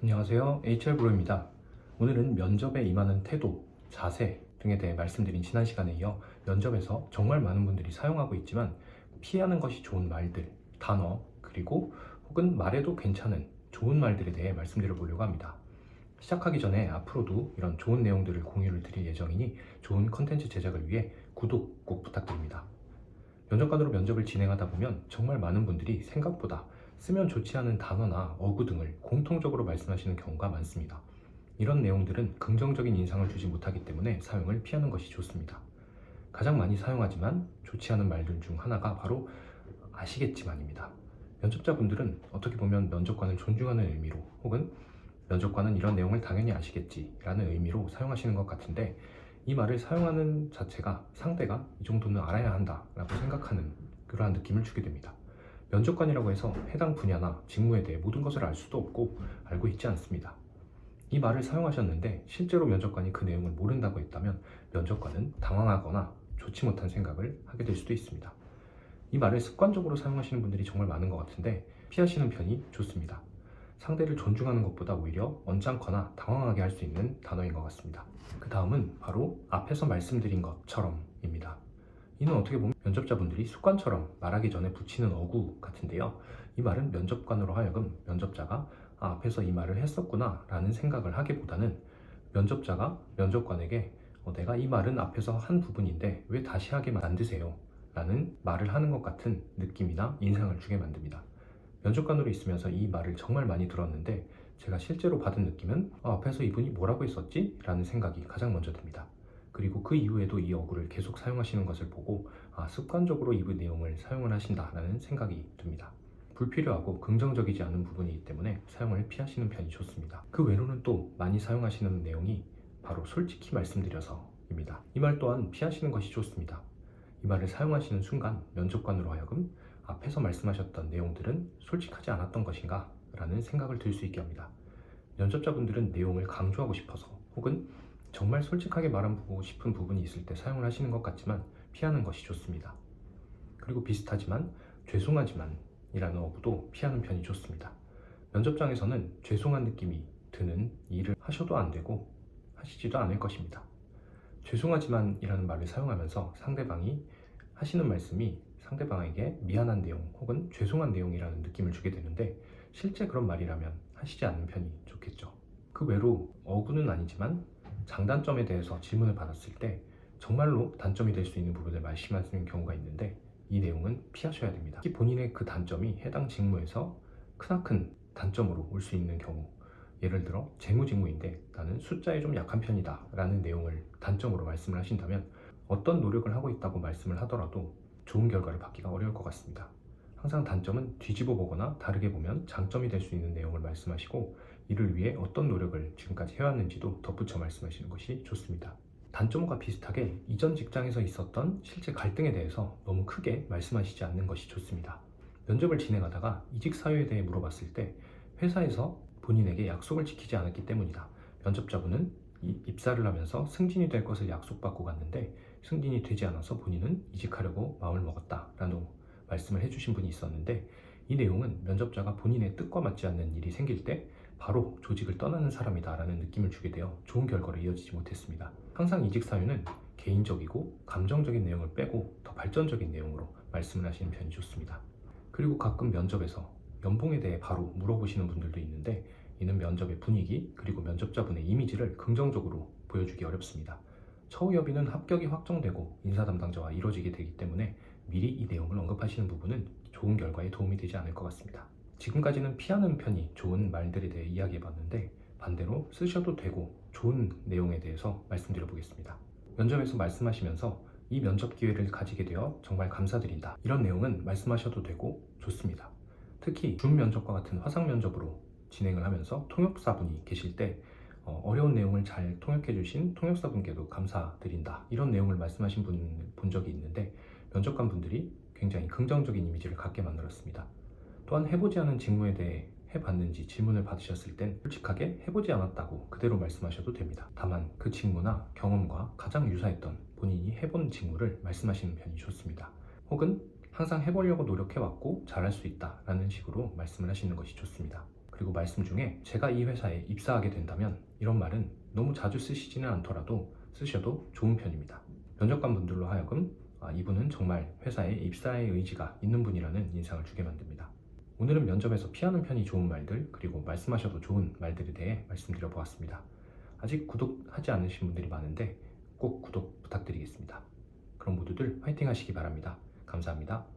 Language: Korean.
안녕하세요. HR브로입니다. 오늘은 면접에 임하는 태도, 자세 등에 대해 말씀드린 지난 시간에 이어 면접에서 정말 많은 분들이 사용하고 있지만 피하는 것이 좋은 말들, 단어, 그리고 혹은 말해도 괜찮은 좋은 말들에 대해 말씀드려 보려고 합니다. 시작하기 전에 앞으로도 이런 좋은 내용들을 공유를 드릴 예정이니 좋은 컨텐츠 제작을 위해 구독 꼭 부탁드립니다. 면접관으로 면접을 진행하다 보면 정말 많은 분들이 생각보다 쓰면 좋지 않은 단어나 어구 등을 공통적으로 말씀하시는 경우가 많습니다. 이런 내용들은 긍정적인 인상을 주지 못하기 때문에 사용을 피하는 것이 좋습니다. 가장 많이 사용하지만 좋지 않은 말들 중 하나가 바로 아시겠지만입니다. 면접자분들은 어떻게 보면 면접관을 존중하는 의미로 혹은 면접관은 이런 내용을 당연히 아시겠지라는 의미로 사용하시는 것 같은데, 이 말을 사용하는 자체가 상대가 이 정도는 알아야 한다라고 생각하는 그러한 느낌을 주게 됩니다. 면접관이라고 해서 해당 분야나 직무에 대해 모든 것을 알 수도 없고 알고 있지 않습니다. 이 말을 사용하셨는데 실제로 면접관이 그 내용을 모른다고 했다면 면접관은 당황하거나 좋지 못한 생각을 하게 될 수도 있습니다. 이 말을 습관적으로 사용하시는 분들이 정말 많은 것 같은데 피하시는 편이 좋습니다. 상대를 존중하는 것보다 오히려 언짢거나 당황하게 할 수 있는 단어인 것 같습니다. 그 다음은 바로 앞에서 말씀드린 것처럼입니다. 이는 어떻게 보면 면접자분들이 습관처럼 말하기 전에 붙이는 어구 같은데요. 이 말은 면접관으로 하여금 면접자가 앞에서 이 말을 했었구나 라는 생각을 하기보다는 면접자가 면접관에게 내가 이 말은 앞에서 한 부분인데 왜 다시 하게 만드세요? 라는 말을 하는 것 같은 느낌이나 인상을 주게 만듭니다. 면접관으로 있으면서 이 말을 정말 많이 들었는데 제가 실제로 받은 느낌은 앞에서 이분이 뭐라고 했었지? 라는 생각이 가장 먼저 듭니다. 그리고 그 이후에도 이 어구를 계속 사용하시는 것을 보고 습관적으로 이 내용을 사용을 하신다라는 생각이 듭니다. 불필요하고 긍정적이지 않은 부분이기 때문에 사용을 피하시는 편이 좋습니다. 그 외로는 또 많이 사용하시는 내용이 바로 솔직히 말씀드려서입니다. 이 말 또한 피하시는 것이 좋습니다. 이 말을 사용하시는 순간 면접관으로 하여금 앞에서 말씀하셨던 내용들은 솔직하지 않았던 것인가 라는 생각을 들 수 있게 합니다. 면접자분들은 내용을 강조하고 싶어서 혹은 정말 솔직하게 말하고 싶은 부분이 있을 때 사용을 하시는 것 같지만 피하는 것이 좋습니다. 그리고 비슷하지만 죄송하지만 이라는 어구도 피하는 편이 좋습니다. 면접장에서는 죄송한 느낌이 드는 일을 하셔도 안 되고 하시지도 않을 것입니다. 죄송하지만 이라는 말을 사용하면서 상대방이 하시는 말씀이 상대방에게 미안한 내용 혹은 죄송한 내용이라는 느낌을 주게 되는데 실제 그런 말이라면 하시지 않는 편이 좋겠죠. 그 외로 어구는 아니지만 장단점에 대해서 질문을 받았을 때 정말로 단점이 될 수 있는 부분을 말씀하시는 경우가 있는데 이 내용은 피하셔야 됩니다. 특히 본인의 그 단점이 해당 직무에서 크나큰 단점으로 올 수 있는 경우, 예를 들어 재무직무인데 나는 숫자에 좀 약한 편이다 라는 내용을 단점으로 말씀을 하신다면 어떤 노력을 하고 있다고 말씀을 하더라도 좋은 결과를 받기가 어려울 것 같습니다. 항상 단점은 뒤집어 보거나 다르게 보면 장점이 될 수 있는 내용을 말씀하시고 이를 위해 어떤 노력을 지금까지 해왔는지도 덧붙여 말씀하시는 것이 좋습니다. 단점과 비슷하게 이전 직장에서 있었던 실제 갈등에 대해서 너무 크게 말씀하시지 않는 것이 좋습니다. 면접을 진행하다가 이직 사유에 대해 물어봤을 때 회사에서 본인에게 약속을 지키지 않았기 때문이다. 면접자분은 입사를 하면서 승진이 될 것을 약속받고 갔는데 승진이 되지 않아서 본인은 이직하려고 마음을 먹었다 라는 말씀을 해주신 분이 있었는데, 이 내용은 면접자가 본인의 뜻과 맞지 않는 일이 생길 때 바로 조직을 떠나는 사람이다 라는 느낌을 주게 되어 좋은 결과로 이어지지 못했습니다. 항상 이직 사유는 개인적이고 감정적인 내용을 빼고 더 발전적인 내용으로 말씀을 하시는 편이 좋습니다. 그리고 가끔 면접에서 연봉에 대해 바로 물어보시는 분들도 있는데 이는 면접의 분위기 그리고 면접자분의 이미지를 긍정적으로 보여주기 어렵습니다. 처우 협의는 합격이 확정되고 인사 담당자와 이루어지게 되기 때문에 미리 이 내용을 언급하시는 부분은 좋은 결과에 도움이 되지 않을 것 같습니다. 지금까지는 피하는 편이 좋은 말들에 대해 이야기해봤는데 반대로 쓰셔도 되고 좋은 내용에 대해서 말씀드려 보겠습니다. 면접에서 말씀하시면서 이 면접 기회를 가지게 되어 정말 감사드린다, 이런 내용은 말씀하셔도 되고 좋습니다. 특히 준면접과 같은 화상 면접으로 진행을 하면서 통역사분이 계실 때 어려운 내용을 잘 통역해 주신 통역사분께도 감사드린다, 이런 내용을 말씀하신 분 본 적이 있는데 면접관 분들이 굉장히 긍정적인 이미지를 갖게 만들었습니다. 또한 해보지 않은 직무에 대해 해봤는지 질문을 받으셨을 땐 솔직하게 해보지 않았다고 그대로 말씀하셔도 됩니다. 다만 그 직무나 경험과 가장 유사했던 본인이 해본 직무를 말씀하시는 편이 좋습니다. 혹은 항상 해보려고 노력해왔고 잘할 수 있다 라는 식으로 말씀을 하시는 것이 좋습니다. 그리고 말씀 중에 제가 이 회사에 입사하게 된다면 이런 말은 너무 자주 쓰시지는 않더라도 쓰셔도 좋은 편입니다. 면접관 분들로 하여금 이분은 정말 회사에 입사의 의지가 있는 분이라는 인상을 주게 만듭니다. 오늘은 면접에서 피하는 편이 좋은 말들, 그리고 말씀하셔도 좋은 말들에 대해 말씀드려 보았습니다. 아직 구독하지 않으신 분들이 많은데 꼭 구독 부탁드리겠습니다. 그럼 모두들 화이팅 하시기 바랍니다. 감사합니다.